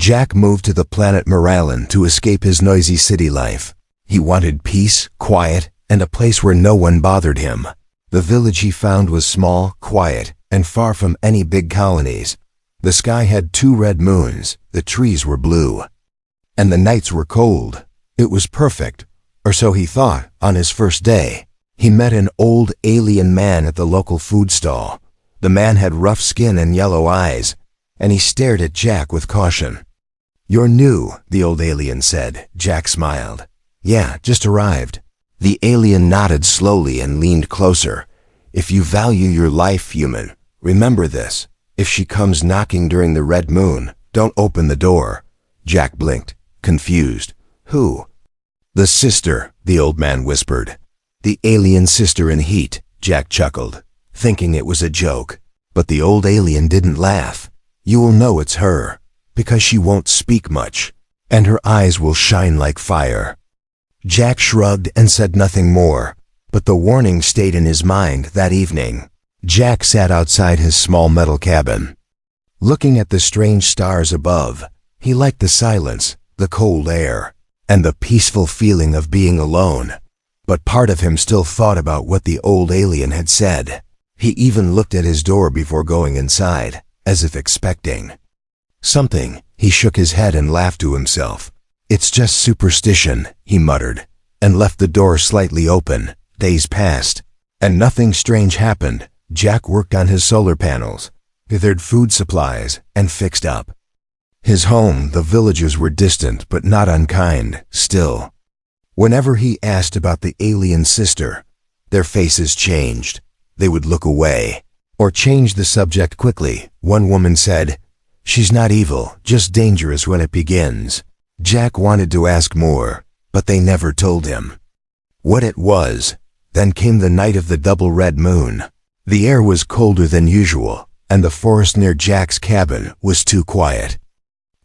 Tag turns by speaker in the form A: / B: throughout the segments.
A: Jack moved to the planet Moralen to escape his noisy city life. He wanted peace, quiet, and a place where no one bothered him. The village he found was small, quiet, and far from any big colonies. The sky had 2 red moons, the trees were blue, and the nights were cold. It was perfect, or so he thought, on his first day. He met an old alien man at the local food stall. The man had rough skin and yellow eyes, and he stared at Jack with caution. "You're new," the old alien said. Jack smiled. "Yeah, just arrived." The alien nodded slowly and leaned closer. "If you value your life, human, remember this. If she comes knocking during the red moon, don't open the door." Jack blinked, confused. "Who?" "The sister," the old man whispered. "The alien sister in heat," Jack chuckled, thinking it was a joke. But the old alien didn't laugh. "You will know it's her, because she won't speak much, and her eyes will shine like fire." Jack shrugged and said nothing more, but the warning stayed in his mind that evening. Jack sat outside his small metal cabin. Looking at the strange stars above, he liked the silence, the cold air, and the peaceful feeling of being alone. But part of him still thought about what the old alien had said. He even looked at his door before going inside, as if expecting something. He shook his head and laughed to himself. "It's just superstition," he muttered, and left the door slightly open. Days passed, and nothing strange happened. Jack worked on his solar panels, gathered food supplies, and fixed up his home. The villagers were distant but not unkind, still. Whenever he asked about the alien sister, their faces changed. They would look away, or change the subject quickly. One woman said, "She's not evil, just dangerous when it begins." Jack wanted to ask more, but they never told him what it was. Then came the night of the double red moon. The air was colder than usual, and the forest near Jack's cabin was too quiet.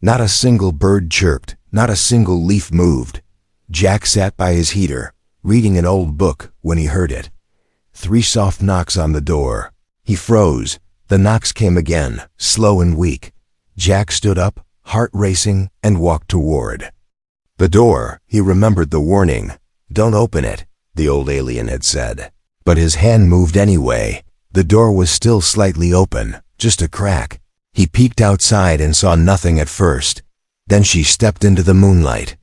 A: Not a single bird chirped, not a single leaf moved. Jack sat by his heater, reading an old book, when he heard it. 3 soft knocks on the door. He froze. The knocks came again, slow and weak. Jack stood up, heart racing, and walked toward the door. He remembered the warning. "Don't open it," the old alien had said. But his hand moved anyway. The door was still slightly open, just a crack. He peeked outside and saw nothing at first. Then she stepped into the moonlight.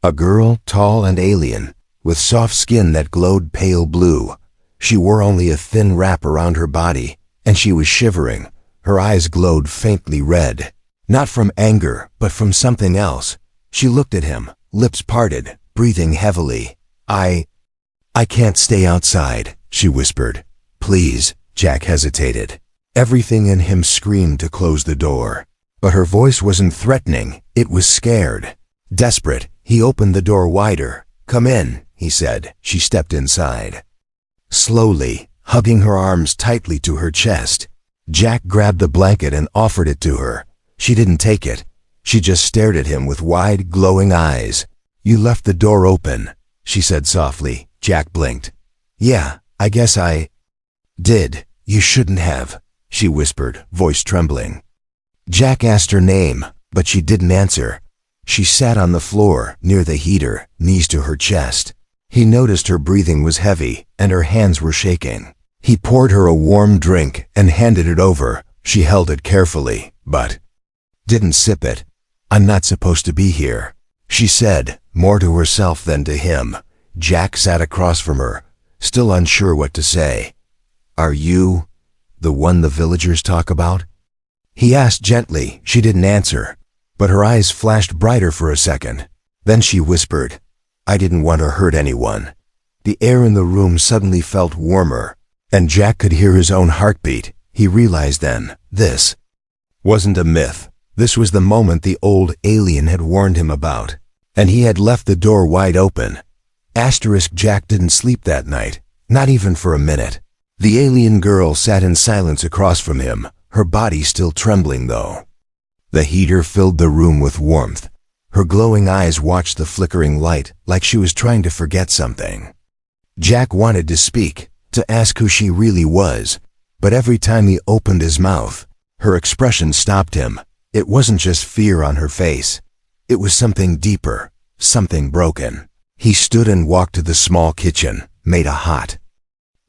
A: A girl, tall and alien, with soft skin that glowed pale blue. She wore only a thin wrap around her body, and she was shivering. Her eyes glowed faintly red. Not from anger, but from something else. She looked at him, lips parted, breathing heavily. I can't stay outside," she whispered. "Please." Jack hesitated. Everything in him screamed to close the door. But her voice wasn't threatening, it was scared. Desperate, he opened the door wider. "Come in," he said. She stepped inside, slowly, hugging her arms tightly to her chest. Jack grabbed a blanket and offered it to her. She didn't take it. She just stared at him with wide, glowing eyes. "You left the door open," she said softly. Jack blinked. "Yeah, I guess I did. You shouldn't have," she whispered, voice trembling. Jack asked her name, but she didn't answer. She sat on the floor, near the heater, knees to her chest. He noticed her breathing was heavy, and her hands were shaking. He poured her a warm drink and handed it over. She held it carefully, but didn't sip it. "I'm not supposed to be here," she said, more to herself than to him. Jack sat across from her, still unsure what to say. "Are you the one the villagers talk about?" he asked gently. She didn't answer, but her eyes flashed brighter for a second. Then she whispered, "I didn't want to hurt anyone." The air in the room suddenly felt warmer, and Jack could hear his own heartbeat. He realized then, this wasn't a myth. This was the moment the old alien had warned him about, and he had left the door wide open. Jack didn't sleep that night, not even for a minute. The alien girl sat in silence across from him, her body still trembling though. The heater filled the room with warmth. Her glowing eyes watched the flickering light like she was trying to forget something. Jack wanted to speak, to ask who she really was, but every time he opened his mouth, her expression stopped him. It wasn't just fear on her face. It was something deeper, something broken. He stood and walked to the small kitchen, made a hot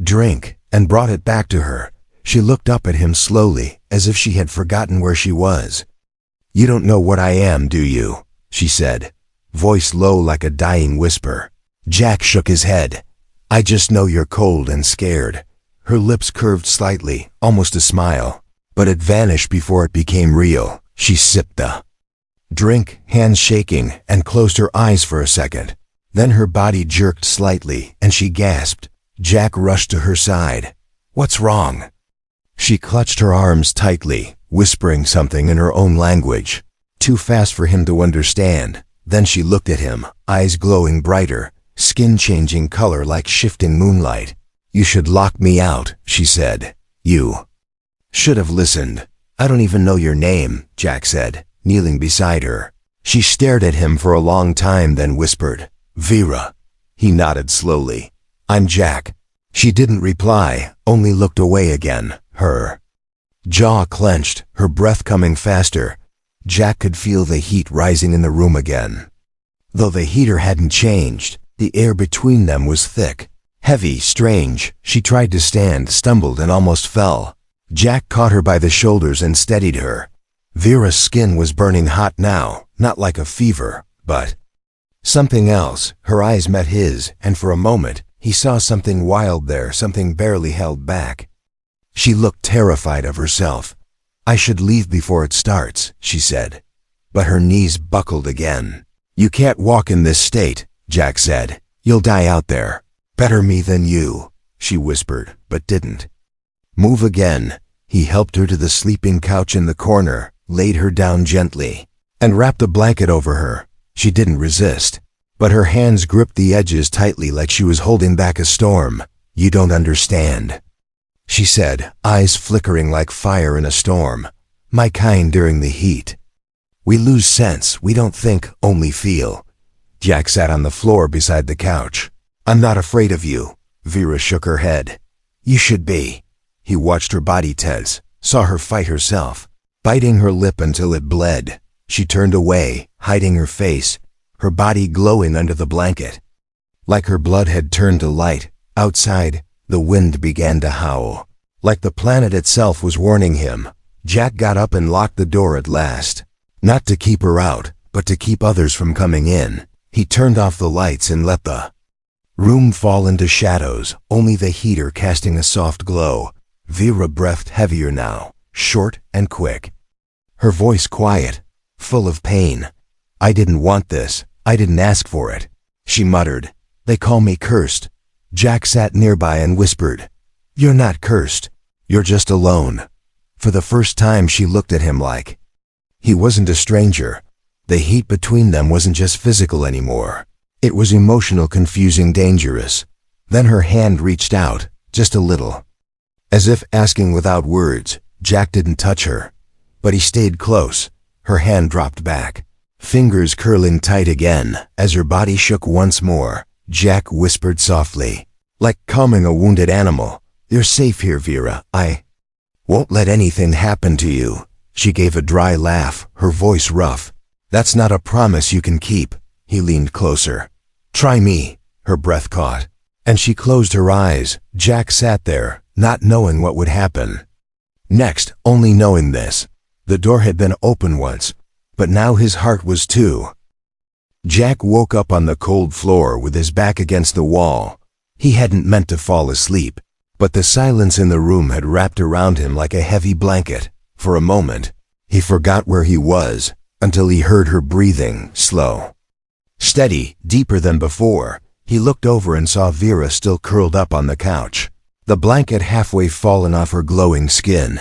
A: drink, and brought it back to her. She looked up at him slowly, as if she had forgotten where she was. "You don't know what I am, do you?" she said, voice low like a dying whisper. Jack shook his head. "I just know you're cold and scared." Her lips curved slightly, almost a smile, but it vanished before it became real. She sipped the drink, hands shaking, and closed her eyes for a second. Then her body jerked slightly, and she gasped. Jack rushed to her side. "What's wrong?" She clutched her arms tightly, whispering something in her own language, too fast for him to understand. Then she looked at him, eyes glowing brighter, skin changing color like shifting moonlight. "You should lock me out," she said. "You should have listened." "I don't even know your name," Jack said, kneeling beside her. She stared at him for a long time, then whispered, "Vera." He nodded slowly. "I'm Jack." She didn't reply, only looked away again. Her jaw clenched, her breath coming faster. Jack could feel the heat rising in the room again. Though the heater hadn't changed, the air between them was thick, heavy, strange. She tried to stand, stumbled, and almost fell. Jack caught her by the shoulders and steadied her. Vera's skin was burning hot now, not like a fever, but something else. Her eyes met his, and for a moment, he saw something wild there, something barely held back. She looked terrified of herself. "I should leave before it starts," she said. But her knees buckled again. "You can't walk in this state," Jack said. "You'll die out there." "Better me than you," she whispered, but didn't move again. He helped her to the sleeping couch in the corner, laid her down gently, and wrapped a blanket over her. She didn't resist, but her hands gripped the edges tightly like she was holding back a storm. "You don't understand," she said, eyes flickering like fire in a storm. "My kind during the heat. We lose sense, we don't think, only feel." Jack sat on the floor beside the couch. "I'm not afraid of you." Vera shook her head. "You should be." He watched her body tense, saw her fight herself, biting her lip until it bled. She turned away, hiding her face, her body glowing under the blanket. Like her blood had turned to light. Outside, the wind began to howl. Like the planet itself was warning him. Jack got up and locked the door at last. Not to keep her out, but to keep others from coming in. He turned off the lights and let the room fall into shadows, only the heater casting a soft glow. Vera breathed heavier now, short and quick. Her voice quiet, full of pain. "I didn't want this. I didn't ask for it," she muttered. "They call me cursed." Jack sat nearby and whispered, "You're not cursed. You're just alone." For the first time she looked at him like he wasn't a stranger. The heat between them wasn't just physical anymore. It was emotional, confusing, dangerous. Then her hand reached out, just a little, as if asking without words. Jack didn't touch her, but he stayed close. Her hand dropped back, fingers curling tight again. As her body shook once more, Jack whispered softly, like calming a wounded animal, "You're safe here, Vera. I won't let anything happen to you." She gave a dry laugh, her voice rough. "That's not a promise you can keep." He leaned closer. "Try me." Her breath caught, and she closed her eyes. Jack sat there, not knowing what would happen next, only knowing this. The door had been open once, but now his heart was too. Jack woke up on the cold floor with his back against the wall. He hadn't meant to fall asleep, but the silence in the room had wrapped around him like a heavy blanket. For a moment, he forgot where he was, until he heard her breathing, slow, steady, deeper than before. He looked over and saw Vera still curled up on the couch, the blanket halfway fallen off her glowing skin.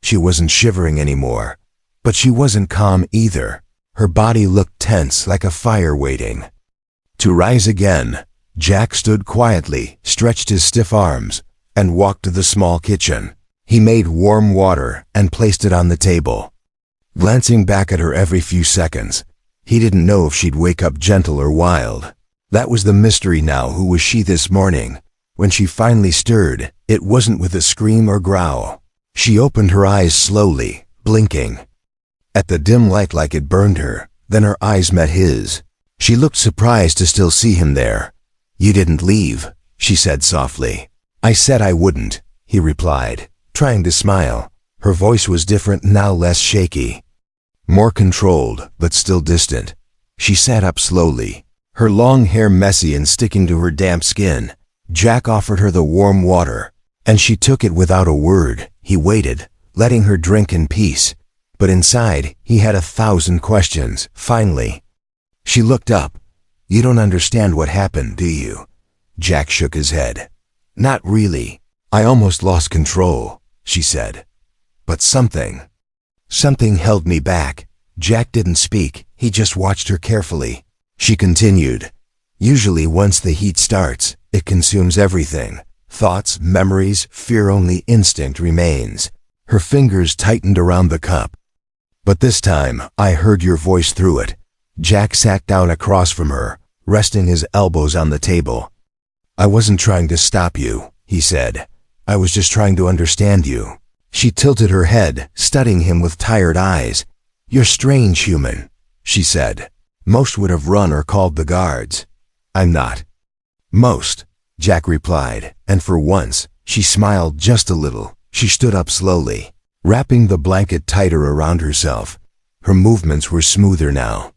A: She wasn't shivering anymore, but she wasn't calm either. Her body looked tense, like a fire waiting to rise again. Jack stood quietly, stretched his stiff arms, and walked to the small kitchen. He made warm water and placed it on the table, glancing back at her every few seconds. He didn't know if she'd wake up gentle or wild. That was the mystery now. Who was she this morning? When she finally stirred, it wasn't with a scream or growl. She opened her eyes slowly, blinking. at the dim light like it burned her. Then her eyes met his. She looked surprised to still see him there. "You didn't leave," she said softly. "I said I wouldn't," he replied, trying to smile. Her voice was different now, less shaky, more controlled, but still distant. She sat up slowly, her long hair messy and sticking to her damp skin. Jack offered her the warm water, and she took it without a word. He waited, letting her drink in peace. But inside, he had 1,000 questions. Finally, she looked up. "You don't understand what happened, do you?" Jack shook his head. "Not really. I almost lost control," she said. "But something held me back." Jack didn't speak, he just watched her carefully. She continued. "Usually once the heat starts, it consumes everything. Thoughts, memories, fear, only instinct remains." Her fingers tightened around the cup. "But this time, I heard your voice through it." Jack sat down across from her, resting his elbows on the table. "I wasn't trying to stop you," he said. "I was just trying to understand you." She tilted her head, studying him with tired eyes. "You're strange, human," she said. "Most would have run or called the guards." "I'm not." "Most," Jack replied, and for once, she smiled just a little. She stood up slowly, wrapping the blanket tighter around herself. Her movements were smoother now,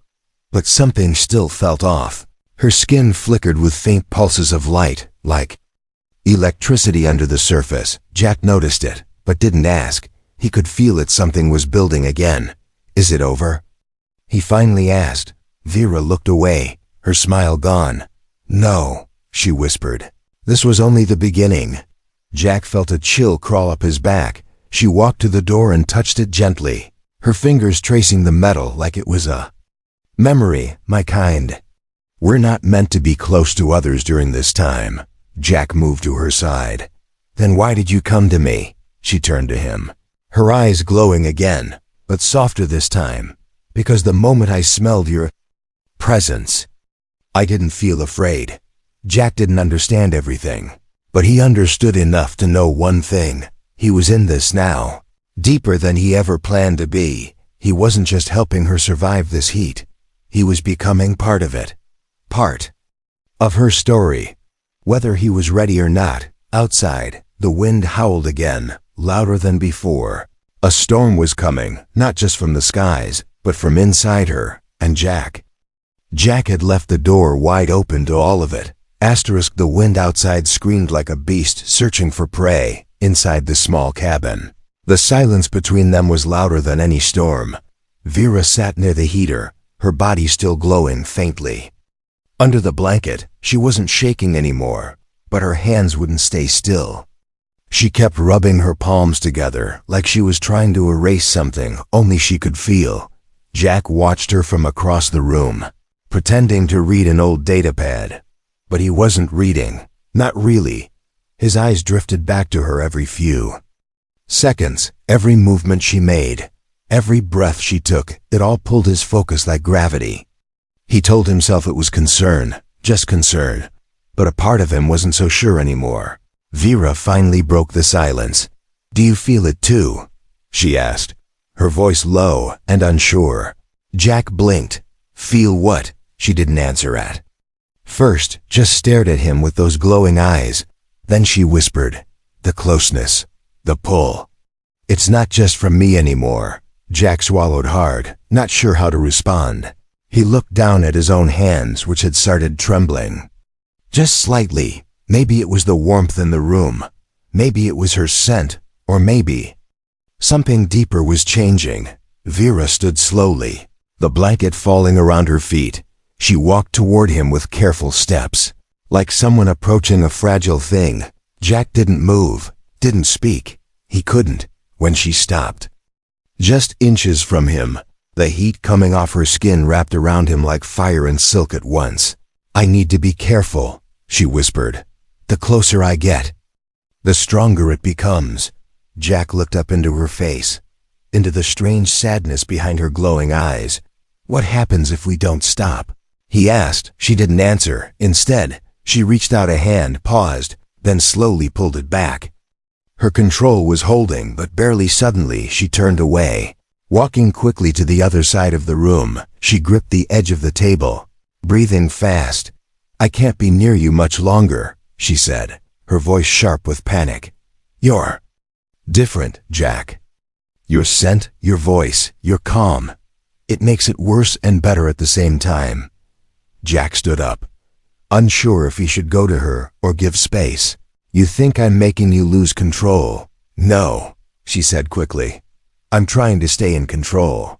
A: but something still felt off. Her skin flickered with faint pulses of light, like electricity under the surface. Jack noticed it, but didn't ask. He could feel it. Something was building again. "Is it over?" he finally asked. Vera looked away, her smile gone. "No," she whispered. "This was only the beginning." Jack felt a chill crawl up his back. She walked to the door and touched it gently, her fingers tracing the metal like it was a memory. "My kind. We're not meant to be close to others during this time." Jack moved to her side. "Then why did you come to me?" She turned to him, her eyes glowing again, but softer this time. "Because the moment I smelled your presence, I didn't feel afraid." Jack didn't understand everything, but he understood enough to know one thing. He was in this now, deeper than he ever planned to be. He wasn't just helping her survive this heat. He was becoming part of it, part of her story. Whether he was ready or not, outside, the wind howled again, louder than before. A storm was coming, not just from the skies, but from inside her, and Jack had left the door wide open to all of it. The wind outside screamed like a beast searching for prey inside the small cabin. The silence between them was louder than any storm. Vera sat near the heater, her body still glowing faintly. Under the blanket, she wasn't shaking anymore, but her hands wouldn't stay still. She kept rubbing her palms together like she was trying to erase something only she could feel. Jack watched her from across the room, pretending to read an old datapad. But he wasn't reading, not really. His eyes drifted back to her every few seconds, every movement she made, every breath she took. It all pulled his focus like gravity. He told himself it was concern, just concern, but a part of him wasn't so sure anymore. Vera finally broke the silence. "Do you feel it too?" she asked, her voice low and unsure. Jack blinked. "Feel what?" She didn't answer at first, just stared at him with those glowing eyes. Then she whispered, "The closeness, the pull. It's not just from me anymore." Jack swallowed hard, not sure how to respond. He looked down at his own hands, which had started trembling. Just slightly. Maybe it was the warmth in the room. Maybe it was her scent. Or maybe something deeper was changing. Vera stood slowly, the blanket falling around her feet. She walked toward him with careful steps, like someone approaching a fragile thing. Jack didn't move, didn't speak. He couldn't. When she stopped, just inches from him, the heat coming off her skin wrapped around him like fire and silk at once. "I need to be careful," she whispered. "The closer I get, the stronger it becomes." Jack looked up into her face, into the strange sadness behind her glowing eyes. "What happens if we don't stop?" he asked. She didn't answer. Instead, she reached out a hand, paused, then slowly pulled it back. Her control was holding, but barely. Suddenly, she turned away. Walking quickly to the other side of the room, she gripped the edge of the table, breathing fast. "I can't be near you much longer," she said, her voice sharp with panic. "You're different, Jack. Your scent, your voice, your calm. It makes it worse and better at the same time." Jack stood up, unsure if he should go to her or give space. "You think I'm making you lose control?" "No," she said quickly. "I'm trying to stay in control."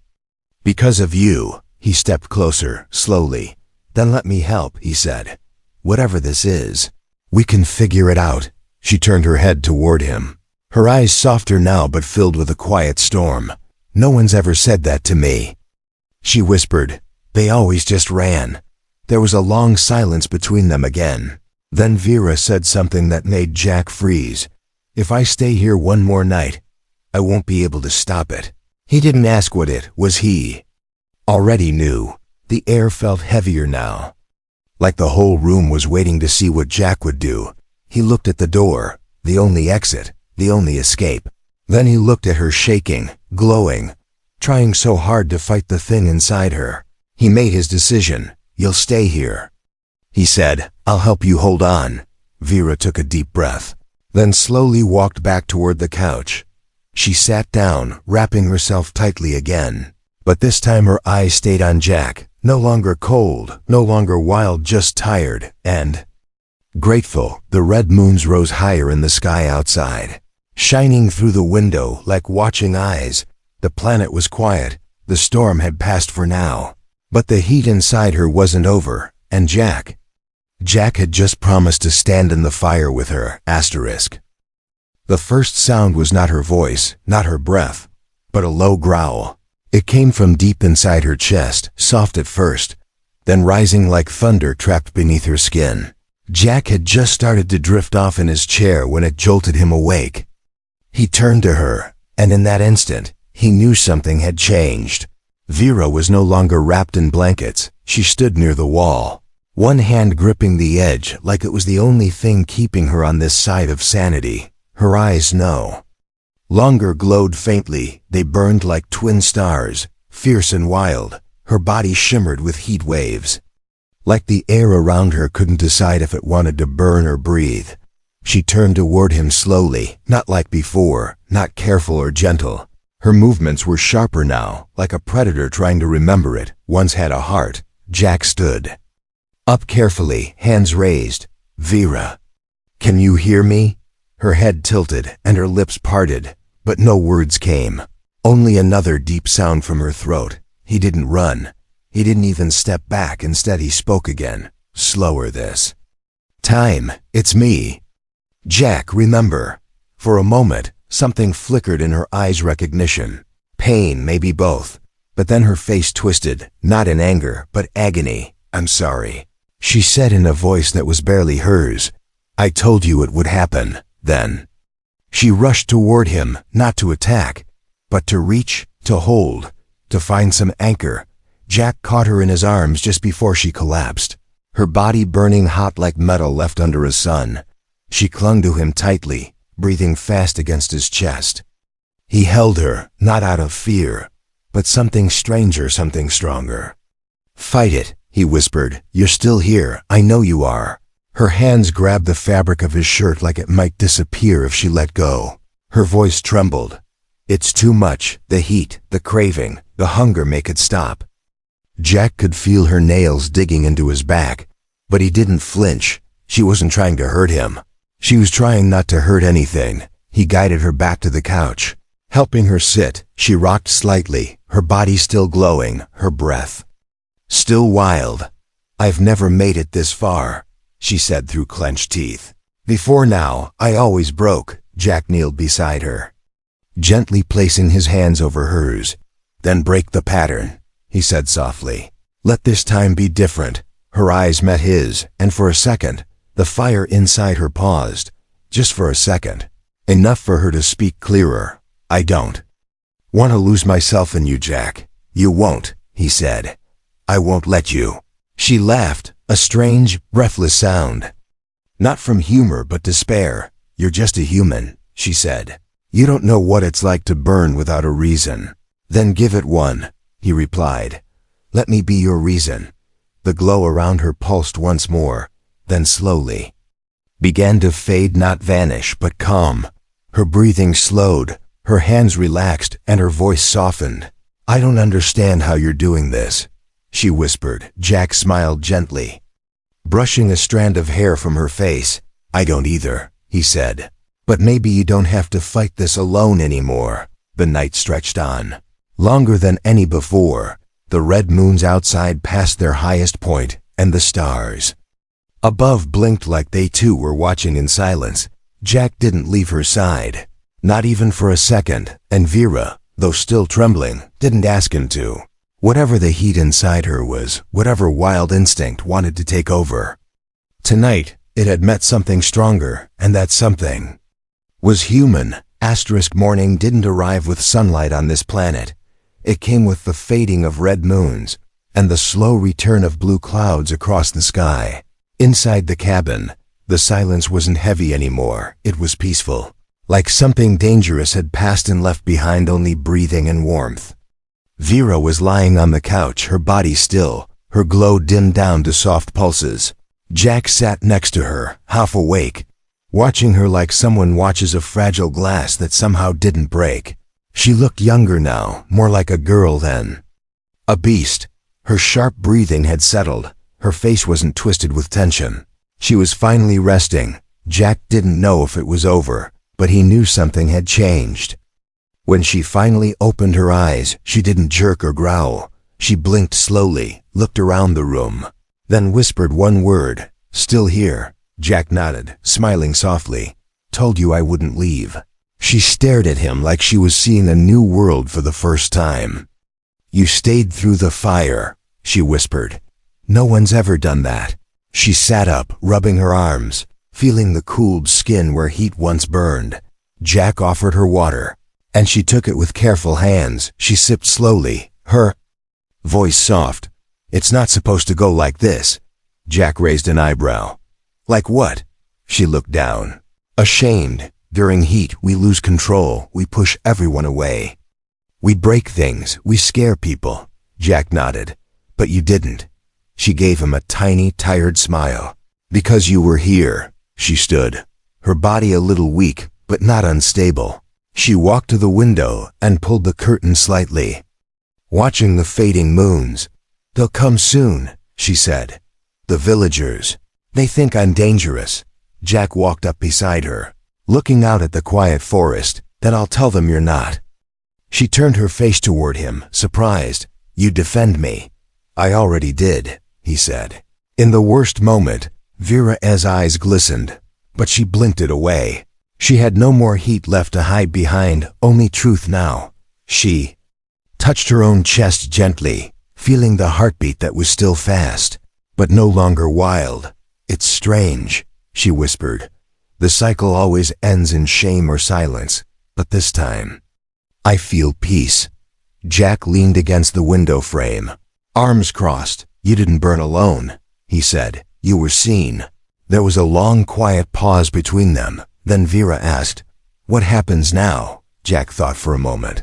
A: "Because of you." He stepped closer, slowly. "Then let me help," he said. "Whatever this is, we can figure it out." She turned her head toward him, her eyes softer now but filled with a quiet storm. "No one's ever said that to me," she whispered. "They always just ran." There was a long silence between them again. Then Vera said something that made Jack freeze. "If I stay here one more night, I won't be able to stop it." He didn't ask what it was. He already knew. The air felt heavier now, like the whole room was waiting to see what Jack would do. He looked at the door, the only exit, the only escape. Then he looked at her, shaking, glowing, trying so hard to fight the thing inside her. He made his decision. "You'll stay here," he said. "I'll help you hold on." Vera took a deep breath, then slowly walked back toward the couch. She sat down, wrapping herself tightly again. But this time her eyes stayed on Jack, no longer cold, no longer wild, just tired and grateful. The red moons rose higher in the sky outside, shining through the window like watching eyes. The planet was quiet. The storm had passed for now. But the heat inside her wasn't over, and Jack had just promised to stand in the fire with her. The first sound was not her voice, not her breath, but a low growl. It came from deep inside her chest, soft at first, then rising like thunder trapped beneath her skin. Jack had just started to drift off in his chair when it jolted him awake. He turned to her, and in that instant, he knew something had changed. Vera was no longer wrapped in blankets. She stood near the wall, one hand gripping the edge like it was the only thing keeping her on this side of sanity. Her eyes no longer glowed faintly. They burned like twin stars, fierce and wild. Her body shimmered with heat waves, like the air around her couldn't decide if it wanted to burn or breathe. She turned toward him slowly, not like before, not careful or gentle. Her movements were sharper now, like a predator trying to remember it once had a heart. Jack stood up carefully, hands raised. "Vera, can you hear me?" Her head tilted and her lips parted, but no words came. Only another deep sound from her throat. He didn't run. He didn't even step back. Instead, he spoke again, slower this time. "It's me, Jack, remember?" For a moment, something flickered in her eyes, recognition, pain, maybe both. But then her face twisted, not in anger, but agony. "I'm sorry," she said in a voice that was barely hers. "I told you it would happen." Then she rushed toward him, not to attack, but to reach, to hold, to find some anchor. Jack caught her in his arms just before she collapsed, her body burning hot like metal left under a sun. She clung to him tightly, breathing fast against his chest. He held her, not out of fear, but something stranger, something stronger. "Fight it," he whispered. "You're still here. I know you are." Her hands grabbed the fabric of his shirt like it might disappear if she let go. Her voice trembled. "It's too much. The heat, the craving, the hunger make it stop." Jack could feel her nails digging into his back, but he didn't flinch. She wasn't trying to hurt him. She was trying not to hurt anything. He guided her back to the couch, helping her sit. She rocked slightly, her body still glowing, her breath still wild. "I've never made it this far," she said through clenched teeth. "Before now, I always broke." Jack kneeled beside her, gently placing his hands over hers. "Then break the pattern," he said softly. "Let this time be different." Her eyes met his, and for a second, the fire inside her paused. Just for a second. Enough for her to speak clearer. "I don't want to lose myself in you, Jack." "You won't," he said. "I won't let you." She laughed, a strange, breathless sound. Not from humor but despair. "You're just a human," she said. "You don't know what it's like to burn without a reason." Then give it one, he replied. Let me be your reason. The glow around her pulsed once more, then slowly began to fade, not vanish, but calm. Her breathing slowed, her hands relaxed, and her voice softened. I don't understand how you're doing this, she whispered. Jack smiled gently, brushing a strand of hair from her face. I don't either, he said. But maybe you don't have to fight this alone anymore. The night stretched on, longer than any before. The red moons outside passed their highest point, and the stars above blinked like they too were watching in silence. Jack didn't leave her side, not even for a second, and Vera, though still trembling, didn't ask him to. Whatever the heat inside her was, whatever wild instinct wanted to take over, tonight it had met something stronger, and that something was human. Morning didn't arrive with sunlight on this planet. It came with the fading of red moons and the slow return of blue clouds across the sky. Inside the cabin, the silence wasn't heavy anymore. It was peaceful, like something dangerous had passed and left behind only breathing and warmth. Vera was lying on the couch, her body still, her glow dimmed down to soft pulses. Jack sat next to her, half awake, watching her like someone watches a fragile glass that somehow didn't break. She looked younger now, more like a girl than a beast. Her sharp breathing had settled. Her face wasn't twisted with tension. She was finally resting. Jack didn't know if it was over, but he knew something had changed. When she finally opened her eyes, she didn't jerk or growl. She blinked slowly, looked around the room, then whispered one word, "Still here." Jack nodded, smiling softly. "Told you I wouldn't leave." She stared at him like she was seeing a new world for the first time. "You stayed through the fire," she whispered. "No one's ever done that." She sat up, rubbing her arms, feeling the cooled skin where heat once burned. Jack offered her water, and she took it with careful hands. She sipped slowly, her voice soft. "It's not supposed to go like this." Jack raised an eyebrow. "Like what?" She looked down. "Ashamed. During heat, we lose control. We push everyone away. We break things. We scare people." Jack nodded. "But you didn't." She gave him a tiny, tired smile. "Because you were here." She stood, her body a little weak, but not unstable. She walked to the window and pulled the curtain slightly, watching the fading moons. "They'll come soon," she said. "The villagers. They think I'm dangerous." Jack walked up beside her, looking out at the quiet forest. "Then I'll tell them you're not." She turned her face toward him, surprised. "You defend me." "I already did," he said. In the worst moment, Vera's eyes glistened, but she blinked it away. She had no more heat left to hide behind, only truth now. She touched her own chest gently, feeling the heartbeat that was still fast, but no longer wild. "It's strange," she whispered. "The cycle always ends in shame or silence, but this time, I feel peace." Jack leaned against the window frame, arms crossed. "You didn't burn alone," he said. "You were seen." There was a long, quiet pause between them. Then Vera asked, "What happens now?" Jack thought for a moment,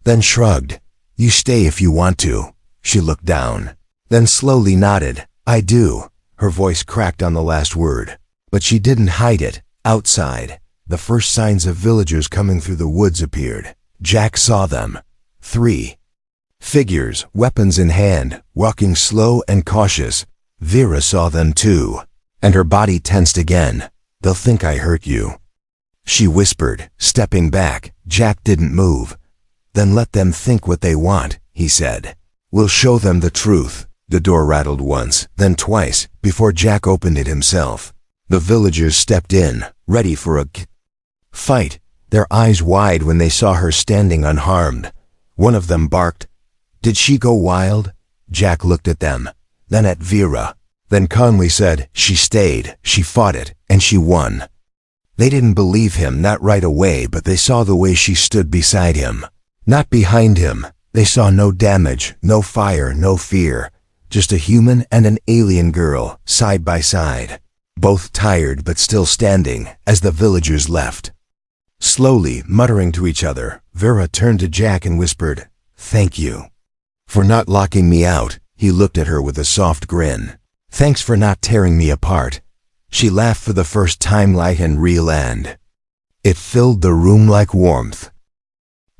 A: then shrugged. "You stay if you want to." She looked down, then slowly nodded. "I do." Her voice cracked on the last word, but she didn't hide it. Outside, the first signs of villagers coming through the woods appeared. Jack saw them. 3 figures, weapons in hand, walking slow and cautious. Vera saw them too, and her body tensed again. "They'll think I hurt you," she whispered, stepping back. Jack didn't move. "Then let them think what they want," he said. "We'll show them the truth." The door rattled once, then twice, before Jack opened it himself. The villagers stepped in, ready for a fight, their eyes wide when they saw her standing unharmed. One of them barked. "Did she go wild?" Jack looked at them, then at Vera, then calmly said, "She stayed, she fought it, and she won." They didn't believe him, not right away, but they saw the way she stood beside him, not behind him. They saw no damage, no fire, no fear, just a human and an alien girl, side by side, both tired but still standing, as the villagers left. Slowly, muttering to each other, Vera turned to Jack and whispered, "Thank you for not locking me out." He looked at her with a soft grin. "Thanks for not tearing me apart." She laughed for the first time, light and real, and it filled the room like warmth.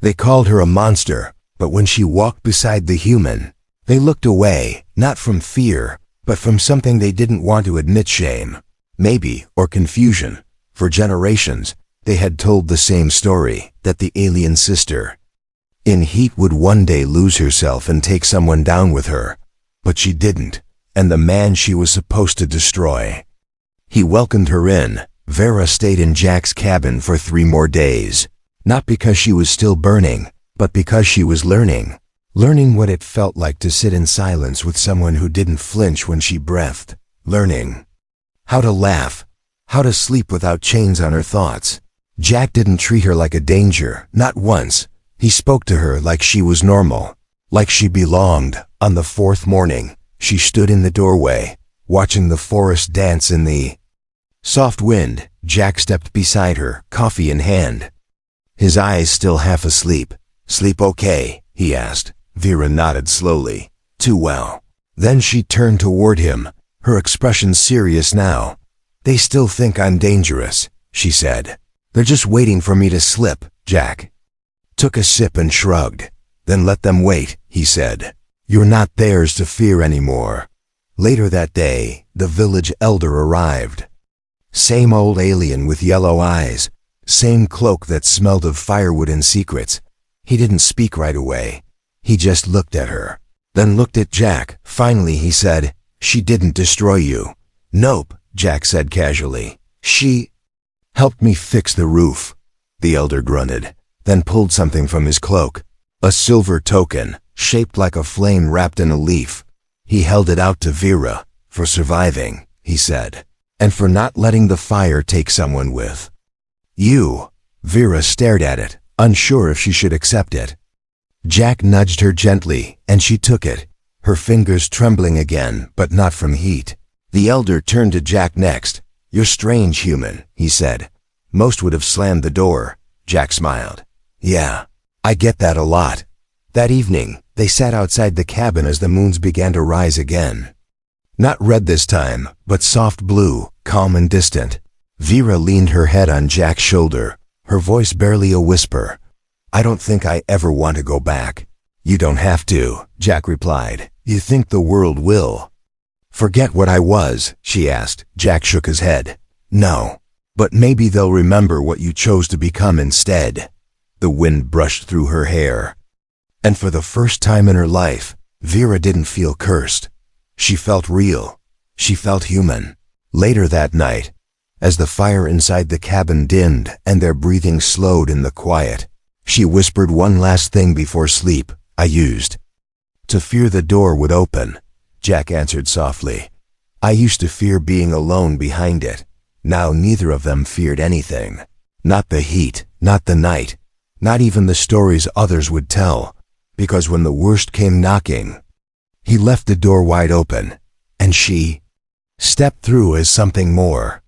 A: They called her a monster, but when she walked beside the human, they looked away, not from fear, but from something they didn't want to admit: shame, maybe, or confusion. For generations, they had told the same story, that the alien sister in heat would one day lose herself and take someone down with her. But she didn't, and the man she was supposed to destroy. He welcomed her in. Vera stayed in Jack's cabin for 3 more days, not because she was still burning, but because she was learning what it felt like to sit in silence with someone who didn't flinch when she breathed, learning how to laugh, how to sleep without chains on her thoughts. Jack didn't treat her like a danger, not once. He spoke to her like she was normal, like she belonged. On the 4th morning, she stood in the doorway, watching the forest dance in the soft wind. Jack stepped beside her, coffee in hand, his eyes still half asleep. "Sleep okay?" he asked. Vera nodded slowly. "Too well." Then she turned toward him, her expression serious now. "They still think I'm dangerous," she said. "They're just waiting for me to slip." Jack took a sip and shrugged. "Then let them wait," he said. "You're not theirs to fear anymore." Later that day, the village elder arrived. Same old alien with yellow eyes, same cloak that smelled of firewood and secrets. He didn't speak right away. He just looked at her, then looked at Jack. Finally he said, "She didn't destroy you." "Nope," Jack said casually. "She helped me fix the roof." The elder grunted, then pulled something from his cloak. A silver token, shaped like a flame wrapped in a leaf. He held it out to Vera. "For surviving," he said, "and for not letting the fire take someone with you." Vera stared at it, unsure if she should accept it. Jack nudged her gently, and she took it, her fingers trembling again, but not from heat. The elder turned to Jack next. "You're strange, human," he said. "Most would have slammed the door." Jack smiled. "Yeah, I get that a lot." That evening, they sat outside the cabin as the moons began to rise again. Not red this time, but soft blue, calm and distant. Vera leaned her head on Jack's shoulder, her voice barely a whisper. "I don't think I ever want to go back." "You don't have to," Jack replied. "You think the world will forget what I was?" she asked. Jack shook his head. "No, but maybe they'll remember what you chose to become instead." The wind brushed through her hair, and for the first time in her life, Vera didn't feel cursed. She felt real. She felt human. Later that night, as the fire inside the cabin dimmed and their breathing slowed in the quiet, she whispered one last thing before sleep. "I used to fear the door would open." Jack answered softly. "I used to fear being alone behind it." Now neither of them feared anything. Not the heat, not the night, not even the stories others would tell. Because when the worst came knocking, he left the door wide open, and she stepped through as something more.